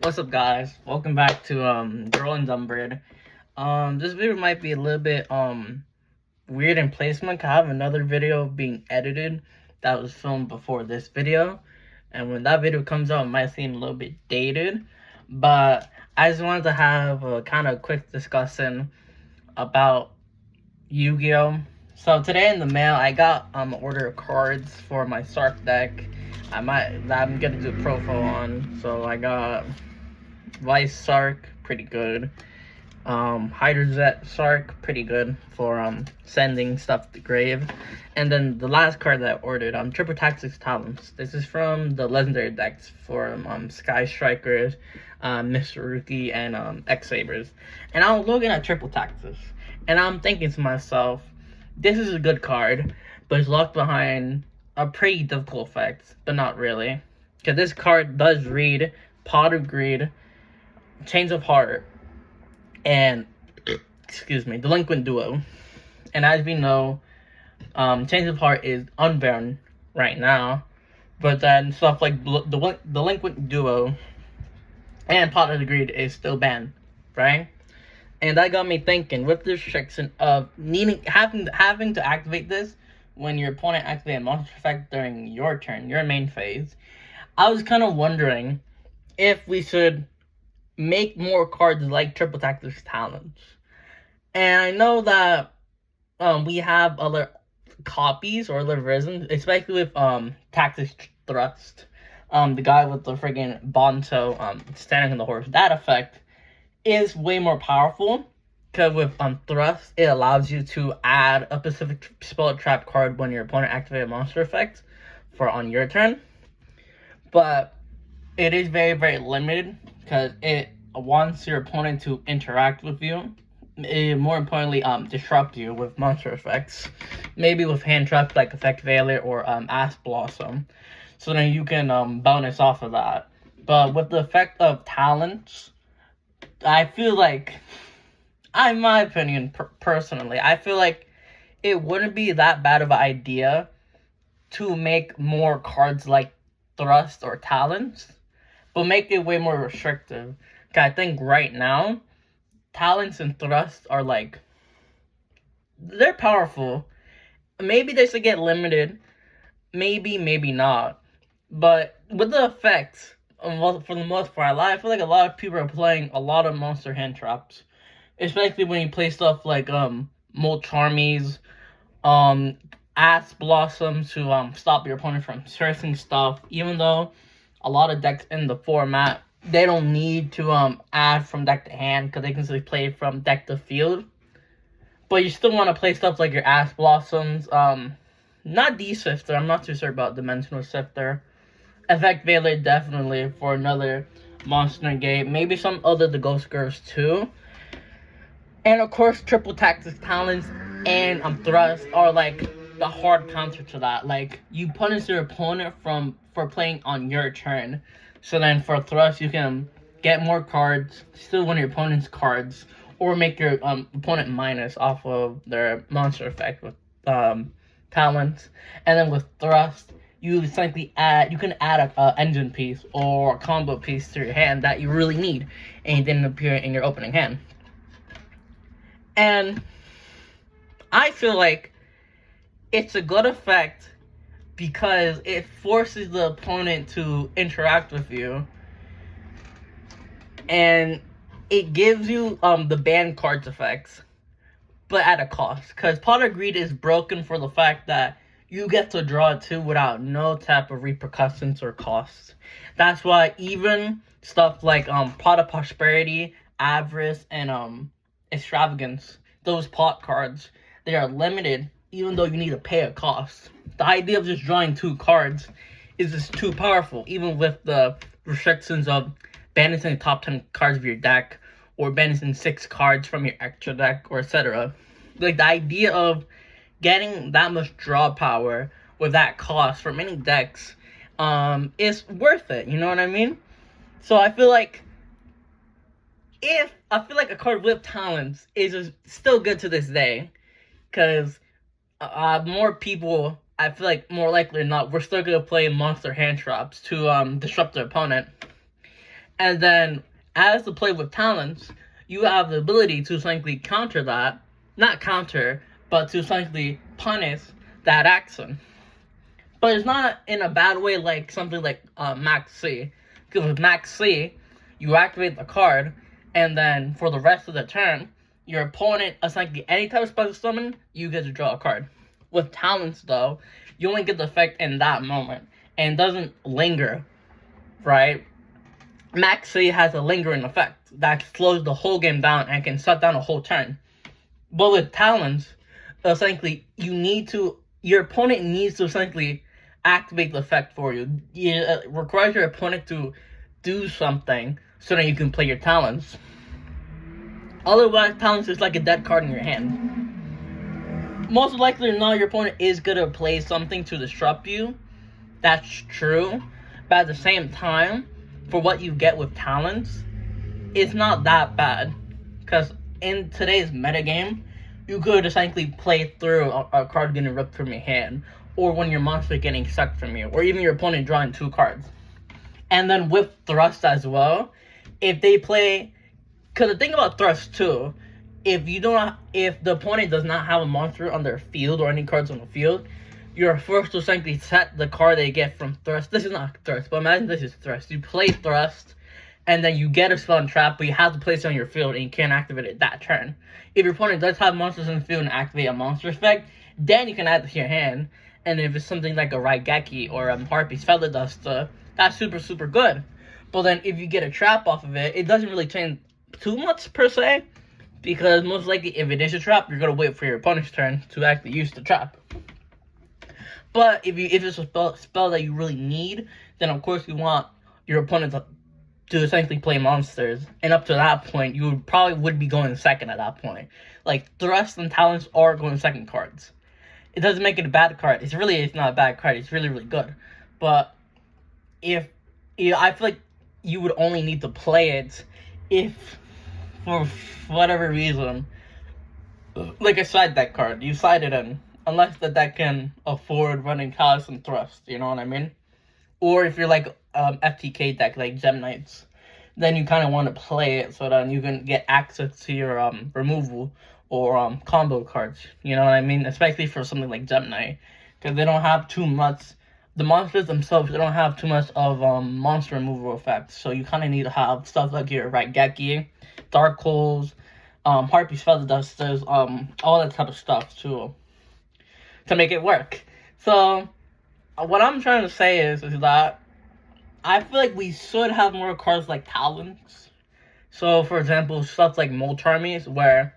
What's up, guys? Welcome back to Girl and Dumbbird. This video might be a little bit weird in placement. 'Cause I have another video being edited that was filmed before this video, and when that video comes out, it might seem a little bit dated. But I just wanted to have a kind of quick discussion about Yu-Gi-Oh. So today in the mail, I got an order of cards for my Sark deck. I'm gonna do a profile on. So I got Vice Sark, pretty good. Hydrazet Sark, pretty good for sending stuff to grave. And then the last card that I ordered, Triple Tactics Talents. This is from the legendary decks for Sky Strikers, Mr. Rookie, and X Sabers. And I was looking at Triple Tactics, and I'm thinking to myself, this is a good card, but it's locked behind a pretty difficult effect, but not really. Because this card does read Pot of Greed, Chains of Heart, and Delinquent Duo. And as we know, Chains of Heart is unbanned right now, but then stuff like Delinquent Duo and Pot of Greed is still banned, right? And that got me thinking, with the restriction of having to activate this when your opponent activates a monster effect during your turn, your main phase, I was kind of wondering if we should make more cards like Triple Tactics Talents. And I know that we have other copies or other versions, especially with Tactics Thrust. The guy with the friggin' Bonto standing on the horse. That effect is way more powerful, because with Thrust, it allows you to add a specific spell trap card when your opponent activates a monster effect for on your turn. But it is very, very limited, because it wants your opponent to interact with you. It, more importantly, disrupt you with monster effects. Maybe with hand traps like Effect Veiler or Ass Blossom. So then you can bonus off of that. But with the effect of Talents, I feel like, in my opinion, personally, I feel like it wouldn't be that bad of an idea to make more cards like Thrust or Talents, but make it way more restrictive. Because I think right now, Talents and Thrust are like, they're powerful. Maybe they should get limited. Maybe, maybe not. But with the effects, for the most part, I feel like a lot of people are playing a lot of monster hand traps. Especially when you play stuff like Molt Charmies, Ass Blossoms to stop your opponent from searching stuff. Even though a lot of decks in the format, they don't need to add from deck to hand, because they can simply play from deck to field. But you still want to play stuff like your Ass Blossoms. Not D-Sifter, I'm not too sure about Dimensional Sifter. Effect Veiler definitely for another monster negate. Maybe some other the Ghost Girls too. And of course, Triple Tactics Talents and Thrust are like the hard counter to that. Like, you punish your opponent for playing on your turn. So then for Thrust, you can get more cards, still win your opponent's cards, or make your opponent minus off of their monster effect with Talents. And then with Thrust, you simply you can add a engine piece or a combo piece to your hand that you really need, and it didn't appear in your opening hand. And I feel like it's a good effect because it forces the opponent to interact with you, and it gives you the banned cards effects, but at a cost. Because Pot of Greed is broken for the fact that you get to draw it too without no type of repercussions or costs. That's why even stuff like Pot of Prosperity, Avarice, and Extravagance, those pot cards, they are limited even though you need to pay a cost. The idea of just drawing 2 cards is just too powerful, even with the restrictions of banishing the top 10 cards of your deck, or banishing 6 cards from your extra deck, or etc. Like, the idea of getting that much draw power with that cost for many decks is worth it, you know what I mean? So I feel like a card with Talents is still good to this day, because more people, I feel like more likely than not, we're still going to play monster hand traps to disrupt their opponent. And then, as the play with talents, you have the ability to essentially counter that. Not counter, but to essentially punish that action. But it's not in a bad way like something like Max C. Because with Max C, you activate the card, and then for the rest of the turn, your opponent, essentially any type of special summon, you get to draw a card. With talents, though, you only get the effect in that moment, and it doesn't linger, right? Max C has a lingering effect that slows the whole game down and can shut down a whole turn. But with talents, essentially, your opponent needs to essentially activate the effect for you. It requires your opponent to do something so that you can play your talents. Otherwise, talents is like a dead card in your hand. Most likely or not, your opponent is going to play something to disrupt you. That's true. But at the same time, for what you get with talents, it's not that bad. Because in today's metagame, you could essentially play through a card getting ripped from your hand, or when your monster getting sucked from you, or even your opponent drawing 2 cards. And then with Thrust as well, if they play, because the thing about Thrust too, if the opponent does not have a monster on their field or any cards on the field, you're forced to essentially set the card they get from Thrust. This is not Thrust, but imagine this is Thrust. You play Thrust, and then you get a spell and trap, but you have to place it on your field, and you can't activate it that turn. If your opponent does have monsters in the field and activate a monster effect, then you can add it to your hand. And if it's something like a Raigeki or a Harpy's Feather Duster, that's super, super good. But then if you get a trap off of it, it doesn't really change too much per se, because most likely if it is a trap, you're going to wait for your opponent's turn to actually use the trap. But if it's a spell that you really need, then of course you want your opponent to essentially play monsters. And up to that point, you would be going second at that point. Like, Thrust and Talents are going second cards. It doesn't make it a bad card. It's not a bad card. It's really, really good. But I feel like you would only need to play it if, for whatever reason, like a side deck card, you side it in. Unless the deck can afford running Callus and Thrust, you know what I mean? Or if you're like FTK deck, like Gem Knights, then you kind of want to play it so that you can get access to your removal or combo cards, you know what I mean? Especially for something like Gem Knight, because they don't have too much, the monsters themselves, they don't have too much of monster removal effects, so you kind of need to have stuff like your Raigeki, Dark Holes, Harpy's Feather Dusters, all that type of stuff to make it work. So, what I'm trying to say is that I feel like we should have more cards like Talents. So, for example, stuff like Molcharmies, where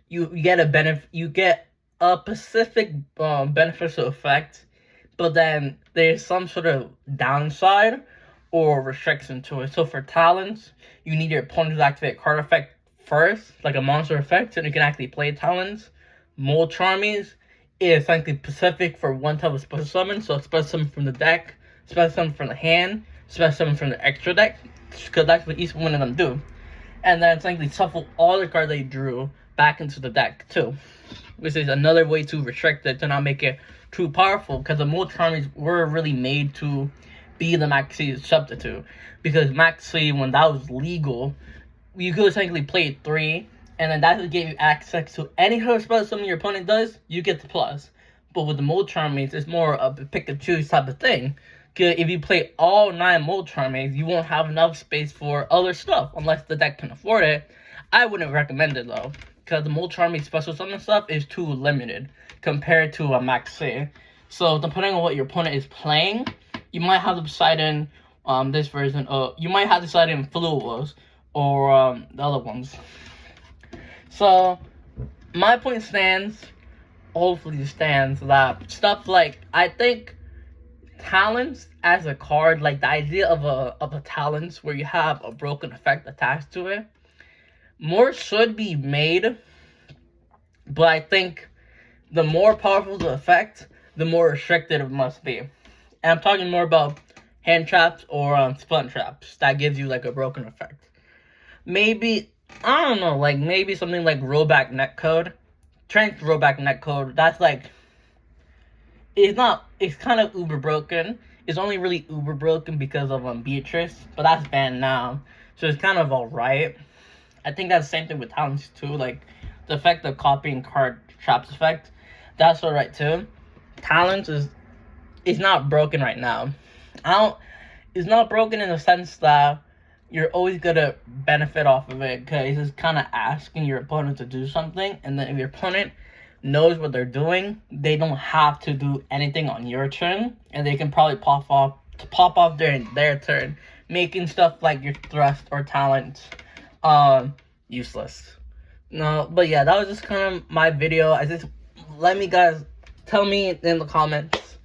you get a specific beneficial effect, but then there's some sort of downside or restriction to it. So for Talents, you need your opponent to activate a card effect first, like a monster effect, so you can actually play Talents. Molcharmies is essentially specific for one type of special summon, so special summon from the deck, special summon from the hand, special summon from the extra deck, because that's what each one of them do. And then essentially shuffle all the cards that you drew back into the deck too, which is another way to restrict it, to not make it too powerful, because the Molcharmies were really made to be the Max C substitute, because Max C, when that was legal, you could essentially play 3, and then that gave you access to any her spell summon your opponent does, you get the plus. But with the Molcharmies, it's more of a pick and choose type of thing. Because if you play all 9 Molcharmies, you won't have enough space for other stuff, unless the deck can afford it. I wouldn't recommend it though, because the Molcharmies special summon stuff is too limited compared to a Max C. So depending on what your opponent is playing, you might have to decide in this version, you might have to decide in Fluos or the other ones. So, my point stands, hopefully stands, that stuff like, I think Talents as a card, like the idea of a Talents where you have a broken effect attached to it, more should be made, but I think the more powerful the effect, the more restricted it must be. And I'm talking more about hand traps or splint traps that gives you like a broken effect. Maybe, I don't know, like maybe something like rollback netcode. Rollback netcode, that's like, it's kind of uber broken. It's only really uber broken because of Beatrice, but that's banned now, so it's kind of alright. I think that's the same thing with talents too. Like the effect of copying card traps effect, that's alright too. Talents is not broken right now. I don't. It's not broken in the sense that you're always gonna benefit off of it, because it's kind of asking your opponent to do something, and then if your opponent knows what they're doing, they don't have to do anything on your turn, and they can probably pop off during their turn, making stuff like your thrust or talent useless. No, but yeah, that was just kind of my video. I just tell me in the comments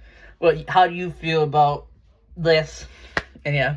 how do you feel about this, and yeah.